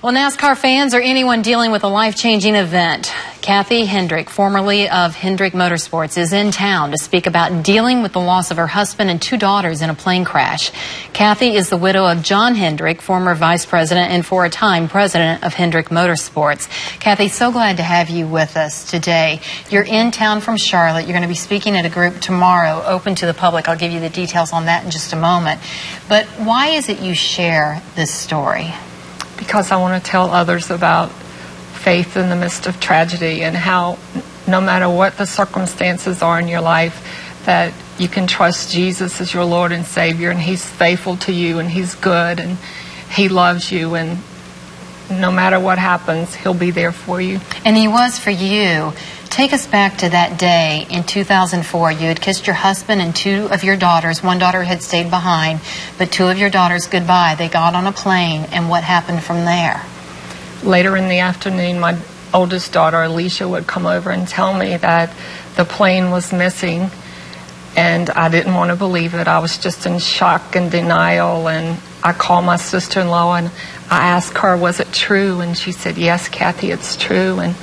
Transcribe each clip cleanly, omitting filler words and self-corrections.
Well, NASCAR fans or anyone dealing with a life-changing event, Cathy Hendrick, formerly of Hendrick Motorsports, is in town to speak about dealing with the loss of her husband and 2 daughters in a plane crash. Cathy is the widow of John Hendrick, former vice president and for a time president of Hendrick Motorsports. Cathy, so glad to have you with us today. You're in town from Charlotte. You're going to be speaking at a group tomorrow, open to the public. I'll give you the details on that in just a moment. But why is it you share this story? Because I want to tell others about faith in the midst of tragedy and how no matter what the circumstances are in your life, that you can trust Jesus as your Lord and Savior, and He's faithful to you, and He's good, and He loves you, and no matter what happens, He'll be there for you. And He was for you. Take us back to that day in 2004. You had kissed your husband and 2 of your daughters. 1 daughter had stayed behind, but 2 of your daughters goodbye. They got on a plane, and what happened from there? Later in the afternoon, my oldest daughter, Alicia, would come over and tell me that the plane was missing, and I didn't want to believe it. I was just in shock and denial, and I called my sister-in-law, and I asked her, was it true? And she said, yes, Cathy, it's true. And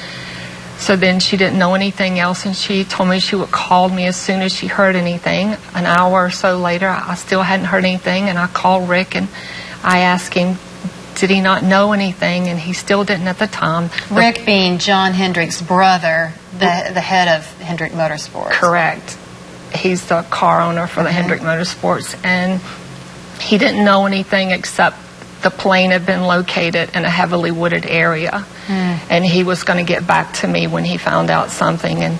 so then she didn't know anything else, and she told me she would call me as soon as she heard anything. An hour or so later, I still hadn't heard anything, and I called Rick, and I asked him, did he not know anything? And he still didn't at the time. Rick being John Hendrick's brother, the head of Hendrick Motorsports. Correct. He's the car owner for the Hendrick Motorsports, and he didn't know anything except the plane had been located in a heavily wooded area, and he was going to get back to me when he found out something. And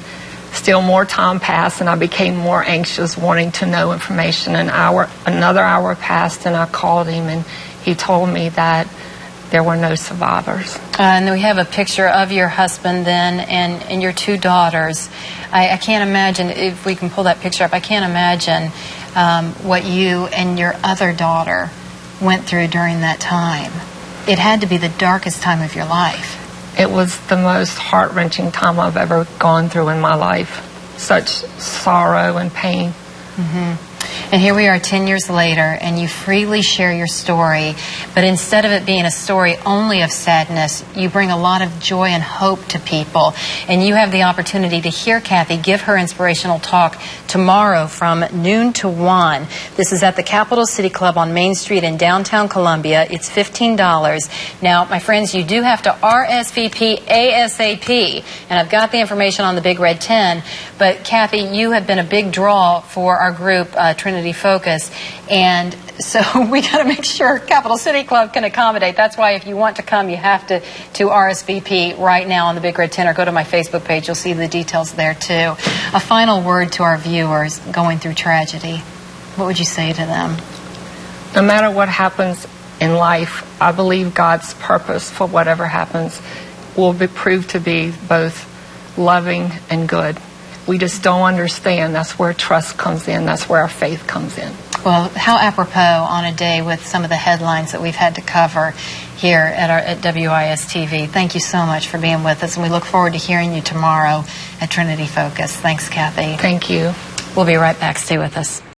still more time passed, and I became more anxious, wanting to know information. Another hour passed, and I called him, and he told me that there were no survivors. And we have a picture of your husband then and your 2 daughters. I can't imagine, if we can pull that picture up, I can't imagine what you and your other daughter went through during that time. It had to be the darkest time of your life. It was the most heart-wrenching time I've ever gone through in my life. Such sorrow and pain. And here we are 10 years later, and you freely share your story, but instead of it being a story only of sadness, you bring a lot of joy and hope to people. And you have the opportunity to hear Cathy give her inspirational talk tomorrow from noon to 1. This is at the Capital City Club on Main Street in downtown Columbia. It's $15. Now, my friends, you do have to RSVP ASAP, and I've got the information on the big red 10, but Cathy, you have been a big draw for our group, Trinity Focus, and so we got to make sure Capital City Club can accommodate. That's why if you want to come, you have to RSVP right now on the Big Red 10 or go to my Facebook page. You'll see the details there too. A final word to our viewers going through tragedy. What would you say to them? No matter what happens in life, I believe God's purpose for whatever happens will be proved to be both loving and good. We just don't understand. That's where trust comes in. That's where our faith comes in. Well, how apropos on a day with some of the headlines that we've had to cover here at WIS TV. Thank you so much for being with us, and we look forward to hearing you tomorrow at Trinity Focus. Thanks, Cathy. Thank you. We'll be right back. Stay with us.